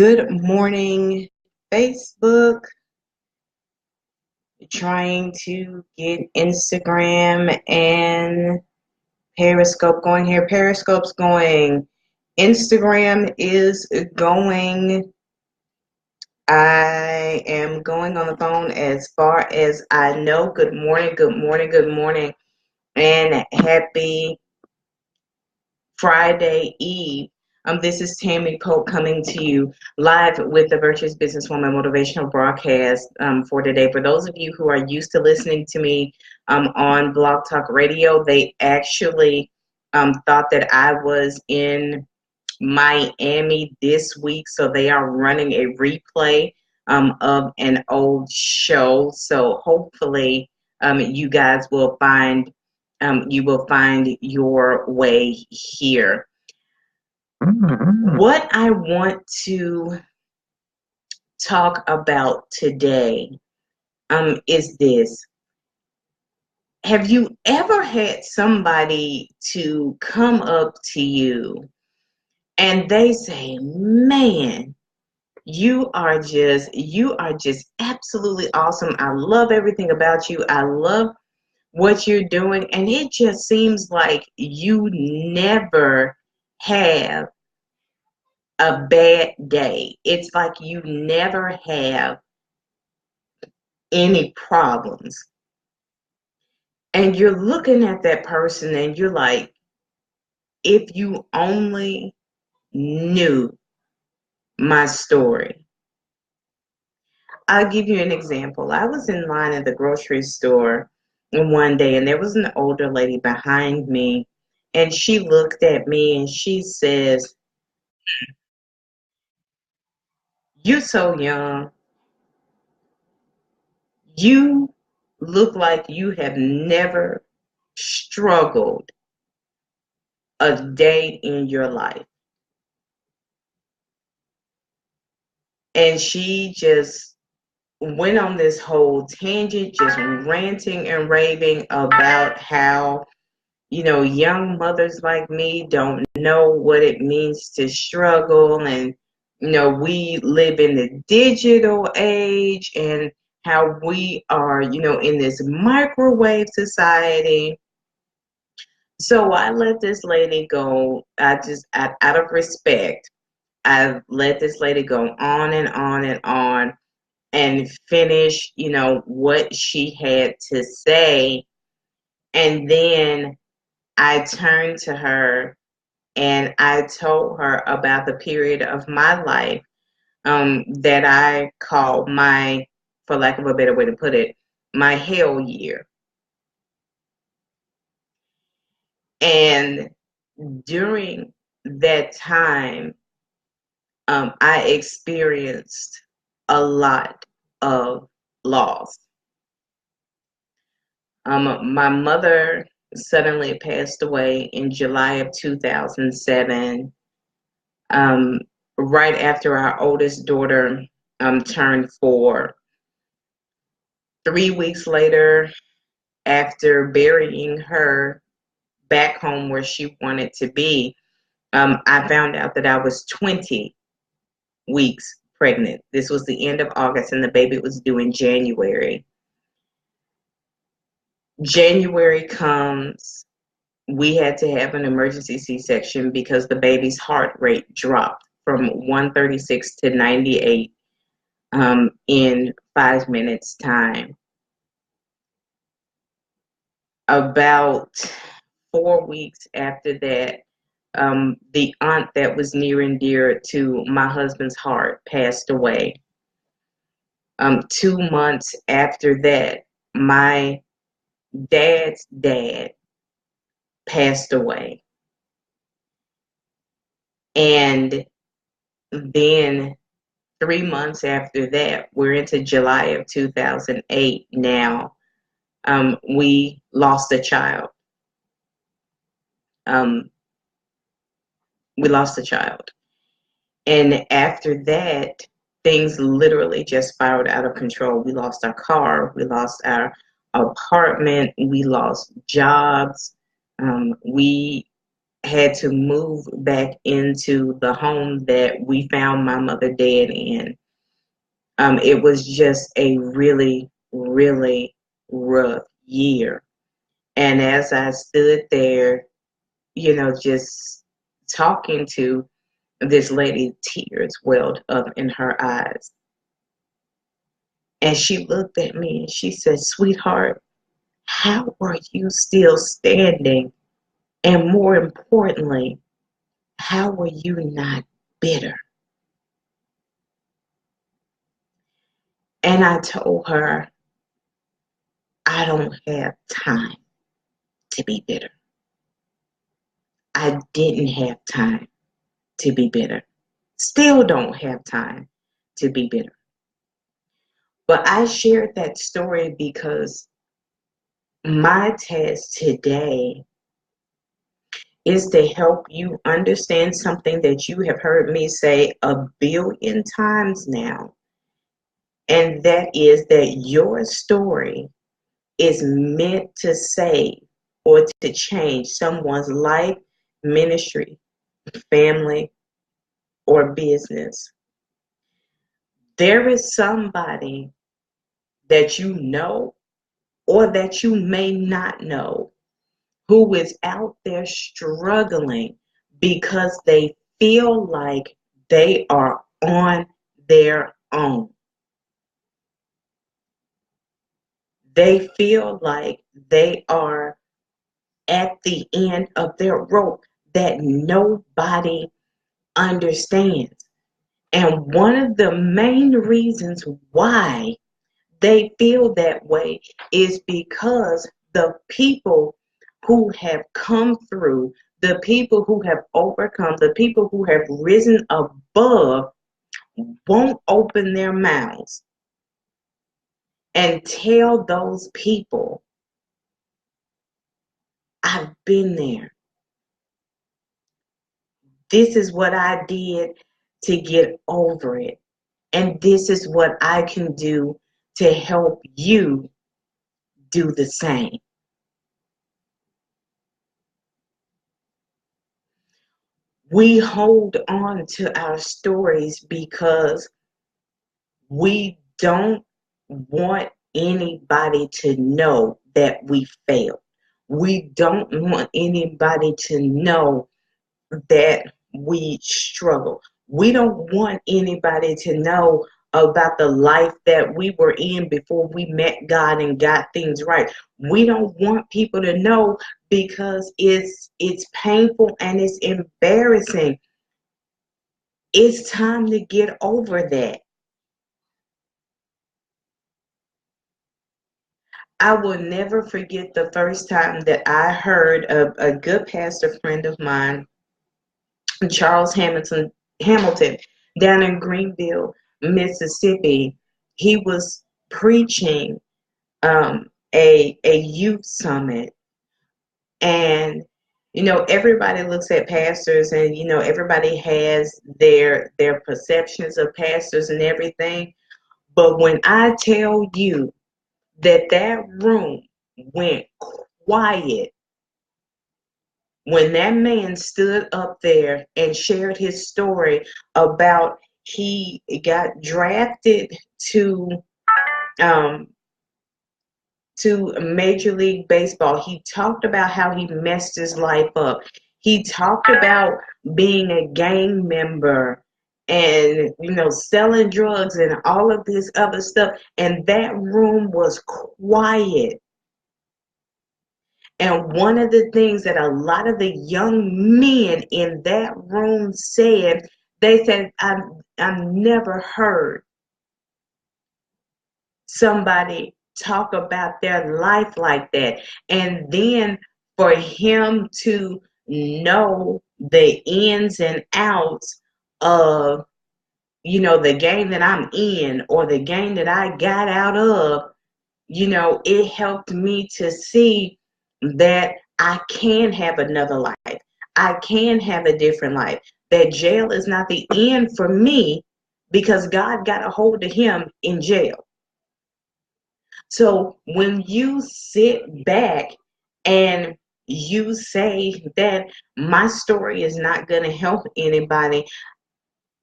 Good morning, Facebook. Trying to get Instagram and Periscope going here. Periscope's going. Instagram is going. I am going on the phone as far as I know. Good morning, good morning, good morning, and happy Friday Eve. This is Tammy Pope coming to you live with the Virtuous Businesswoman Motivational Broadcast for today. For those of you who are used to listening to me on Blog Talk Radio, they actually thought that I was in Miami this week, so they are running a replay of an old show. So hopefully you guys will find your way here. What I want to talk about today is this. Have you ever had somebody to come up to you and they say, man, you are just absolutely awesome. I love everything about you. I love what you're doing. And it just seems like you never have a bad day. It's like you never have any problems. And you're looking at that person and you're like, if you only knew my story. I'll give you an example. I was in line at the grocery store one day and there was an older lady behind me and she looked at me and she says, "You so young. You look like you have never struggled a day in your life." And she just went on this whole tangent, just ranting and raving about how, young mothers like me don't know what it means to struggle. And, we live in the digital age and how we are, in this microwave society. So I let this lady go. Out of respect, I let this lady go on and on and on and finish, what she had to say. And then I turned to her and I told her about the period of my life that I call my, for lack of a better way to put it, my hell year. And during that time, I experienced a lot of loss. My mother suddenly passed away in July of 2007, right after our oldest daughter turned 4. 3 weeks later, after burying her back home where she wanted to be, I found out that I was 20 weeks pregnant. This was the end of August and the baby was due in January. January comes, we had to have an emergency C-section because the baby's heart rate dropped from 136 to 98 in 5 minutes time. About 4 weeks after that, the aunt that was near and dear to my husband's heart passed away. 2 months after that, my dad's dad passed away. And then 3 months after that, we're into July of 2008 now, we lost a child. We lost a child. And after that, things literally just spiraled out of control. We lost our car, we lost our apartment, we lost jobs. We had to move back into the home that we found my mother dead in. It was just a really, really rough year. And as I stood there, just talking to this lady, tears welled up in her eyes. And she looked at me and she said, "Sweetheart, how are you still standing? And more importantly, how are you not bitter?" And I told her, "I don't have time to be bitter. I didn't have time to be bitter. Still don't have time to be bitter." But I shared that story because my task today is to help you understand something that you have heard me say a billion times now. And that is that your story is meant to save or to change someone's life, ministry, family, or business. There is somebody that you know or that you may not know who is out there struggling because they feel like they are on their own. They feel like they are at the end of their rope that nobody understands. And one of the main reasons why they feel that way is because the people who have come through, the people who have overcome, the people who have risen above won't open their mouths and tell those people, "I've been there. This is what I did to get over it. And this is what I can do to help you do the same." We hold on to our stories because we don't want anybody to know that we failed. We don't want anybody to know that we struggle. We don't want anybody to know about the life that we were in before we met God and got things right. We don't want people to know because it's painful and it's embarrassing. It's time to get over that. I will never forget the first time that I heard a good pastor friend of mine, Charles Hamilton, down in Greenville, Mississippi. He was preaching a youth summit, and everybody looks at pastors, and everybody has their perceptions of pastors and everything. But when I tell you that room went quiet when that man stood up there and shared his story about he got drafted um, to Major League Baseball. He talked about how he messed his life up. He talked about being a gang member and selling drugs and all of this other stuff, and that room was quiet. And one of the things that a lot of the young men in that room said, they said, I've never heard somebody talk about their life like that. And then for him to know the ins and outs of, the game that I'm in or the game that I got out of, it helped me to see that I can have another life. I can have a different life. That jail is not the end for me because God got a hold of him in jail. So when you sit back and you say that my story is not going to help anybody,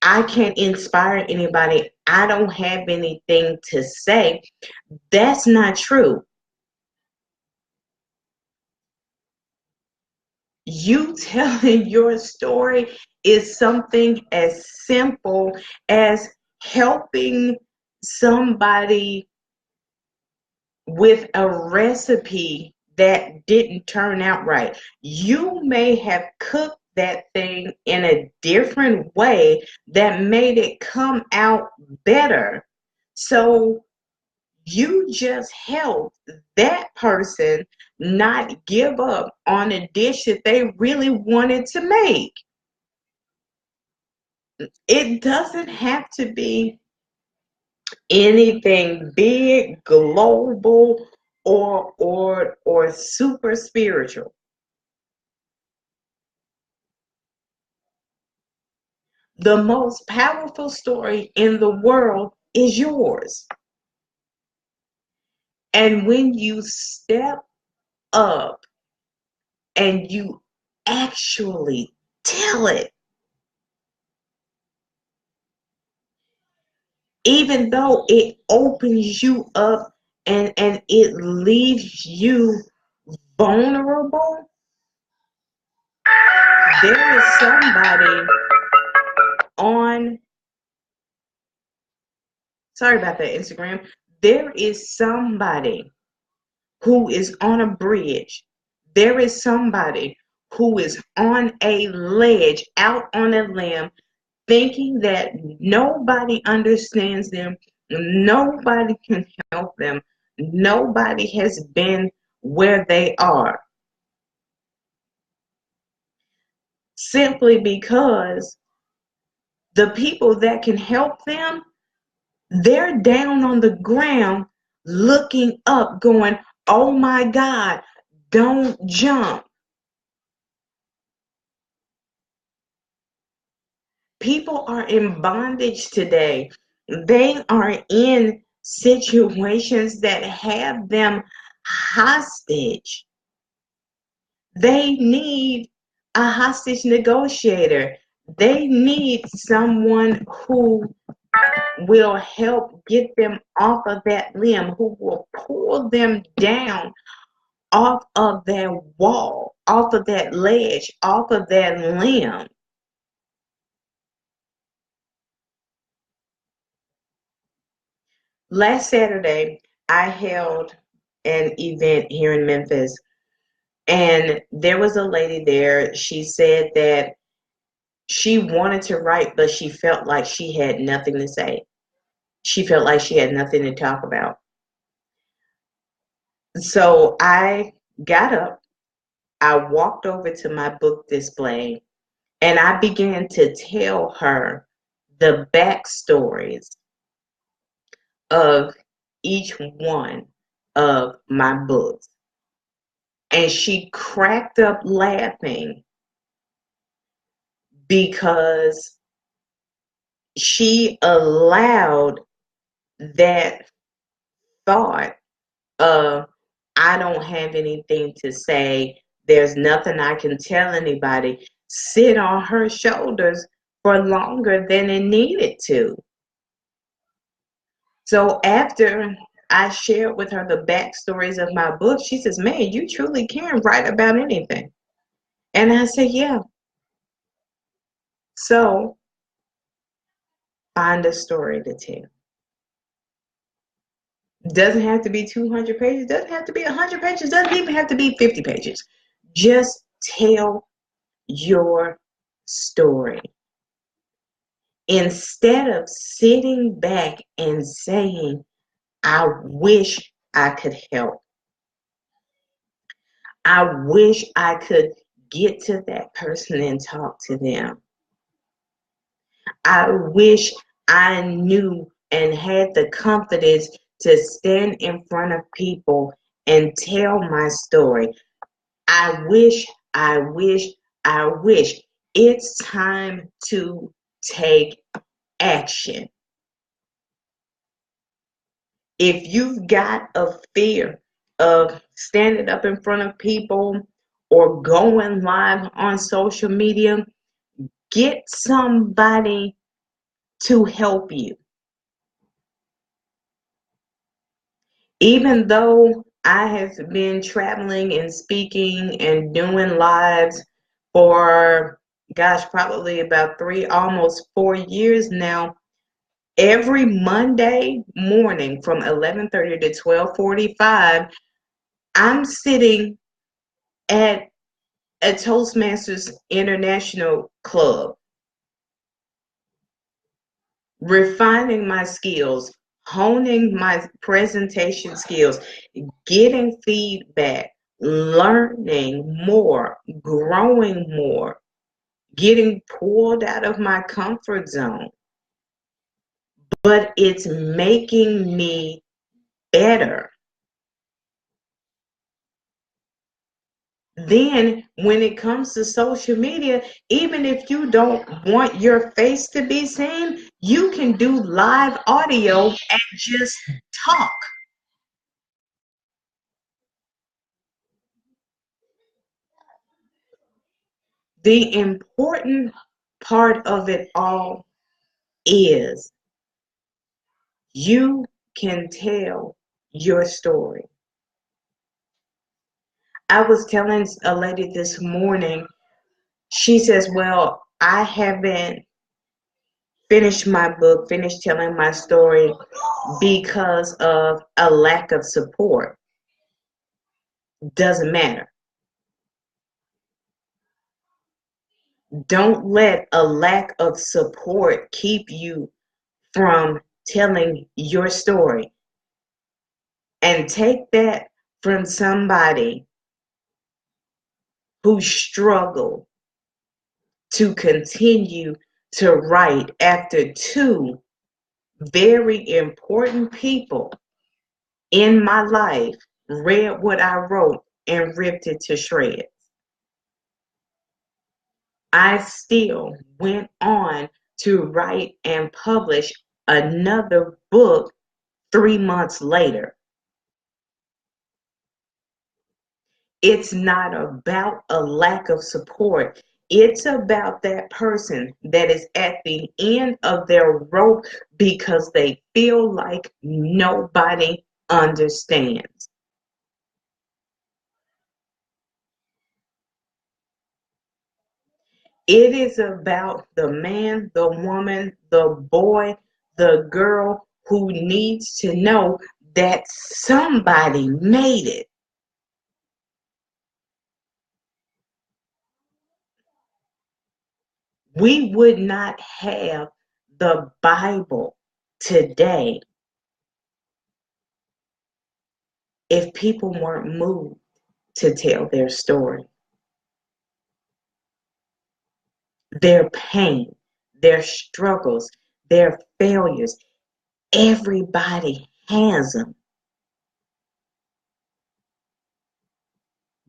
I can't inspire anybody, I don't have anything to say, that's not true. You telling your story is something as simple as helping somebody with a recipe that didn't turn out right. You may have cooked that thing in a different way that made it come out better. So you just helped that person not give up on a dish that they really wanted to make. It doesn't have to be anything big, global, or super spiritual. The most powerful story in the world is yours. And when you step up and you actually tell it, even though it opens you up and it leaves you vulnerable, there is somebody on, sorry about that, Instagram, there is somebody who is on a bridge. There is somebody who is on a ledge, out on a limb, thinking that nobody understands them, nobody can help them, nobody has been where they are. Simply because the people that can help them, they're down on the ground looking up, going, oh my God, don't jump. People are in bondage today. They are in situations that have them hostage. They need a hostage negotiator. They need someone who will help get them off of that limb, who will pull them down off of that wall, off of that ledge, off of that limb. Last Saturday, I held an event here in Memphis, and there was a lady there. She said that she wanted to write, but she felt like she had nothing to say. She felt like she had nothing to talk about. So I got up, I walked over to my book display, and I began to tell her the backstories of each one of my books. And she cracked up laughing because she allowed that thought of, I don't have anything to say, there's nothing I can tell anybody, sit on her shoulders for longer than it needed to. So after I shared with her the backstories of my book, she says, man, you truly can write about anything. And I said, yeah. So find a story to tell. Doesn't have to be 200 pages, doesn't have to be 100 pages, doesn't even have to be 50 pages. Just tell your story. Instead of sitting back and saying, I wish I could help. I wish I could get to that person and talk to them. I wish I knew and had the confidence to stand in front of people and tell my story. I wish, I wish, I wish. It's time to take action. If you've got a fear of standing up in front of people or going live on social media, get somebody to help you. Even though I have been traveling and speaking and doing lives for, gosh, probably about almost 4 years now, every Monday morning from 11:30 to 12:45, I'm sitting at a Toastmasters International club, refining my skills, honing my presentation skills, getting feedback, learning more, growing more, getting pulled out of my comfort zone. But it's making me better. Then when it comes to social media, even if you don't want your face to be seen, you can do live audio and just talk. The important part of it all is you can tell your story. I was telling a lady this morning, she says, well, I haven't finished telling my story because of a lack of support. Doesn't matter. Don't let a lack of support keep you from telling your story. And take that from somebody who struggled to continue to write after two very important people in my life read what I wrote and ripped it to shreds. I still went on to write and publish another book 3 months later. It's not about a lack of support. It's about that person that is at the end of their rope because they feel like nobody understands. It is about the man, the woman, the boy, the girl who needs to know that somebody made it. We would not have the Bible today if people weren't moved to tell their story, their pain, their struggles, their failures. Everybody has them.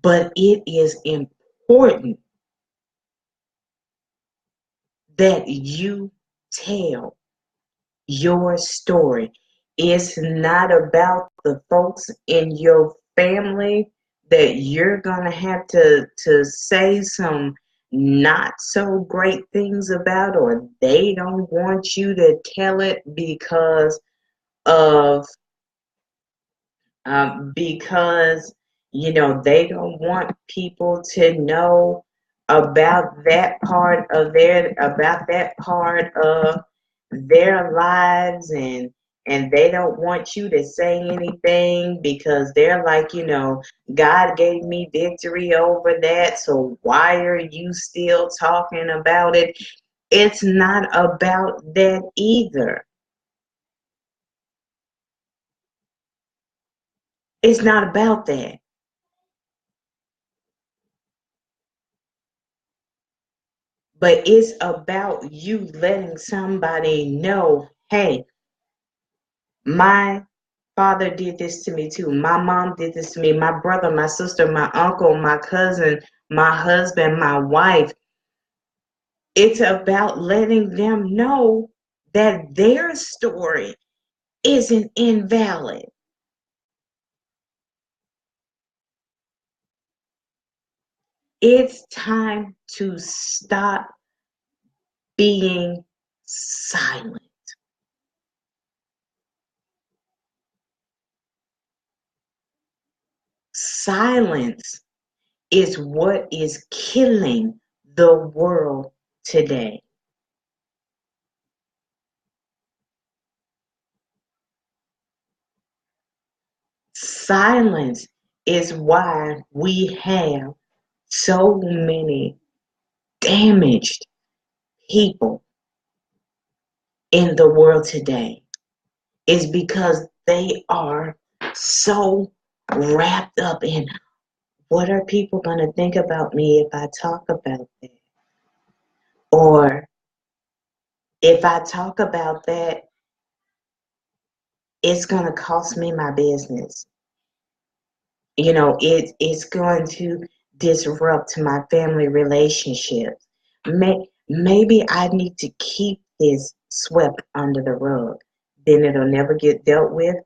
But it is important that you tell your story. It's not about the folks in your family that you're going to have to say some not so great things about, or they don't want you to tell it of because they don't want people to know about that part of their lives, and they don't want you to say anything because they're like, God gave me victory over that, so why are you still talking about it? It's not about that either. It's not about that. But it's about you letting somebody know, hey, my father did this to me too. My mom did this to me. My brother, my sister, my uncle, my cousin, my husband, my wife. It's about letting them know that their story isn't invalid. It's time to stop being silent. Silence is what is killing the world today. Silence is why we have so many damaged people in the world today. Is because they are so wrapped up in what are people going to think about me if I talk about that? Or if I talk about that, it's going to cost me my business. It's going to disrupt my family relationships. Maybe I need to keep this swept under the rug. Then it'll never get dealt with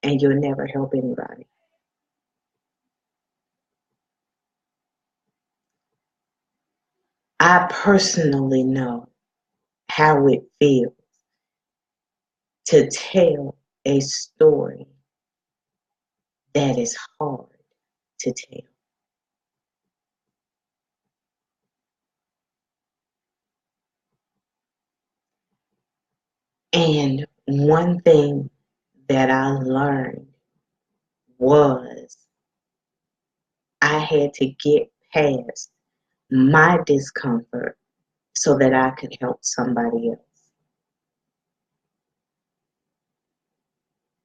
and you'll never help anybody. I personally know how it feels to tell a story that is hard to tell. And one thing that I learned was I had to get past my discomfort so that I could help somebody else.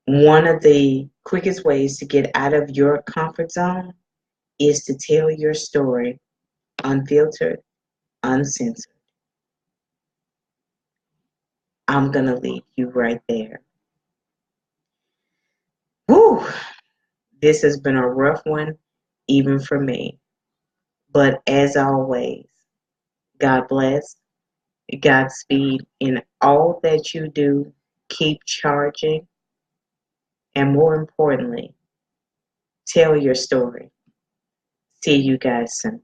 One of the quickest ways to get out of your comfort zone is to tell your story unfiltered, uncensored. I'm going to leave you right there. Whew, this has been a rough one, even for me. But as always, God bless, Godspeed in all that you do. Keep charging, and more importantly, tell your story. See you guys soon.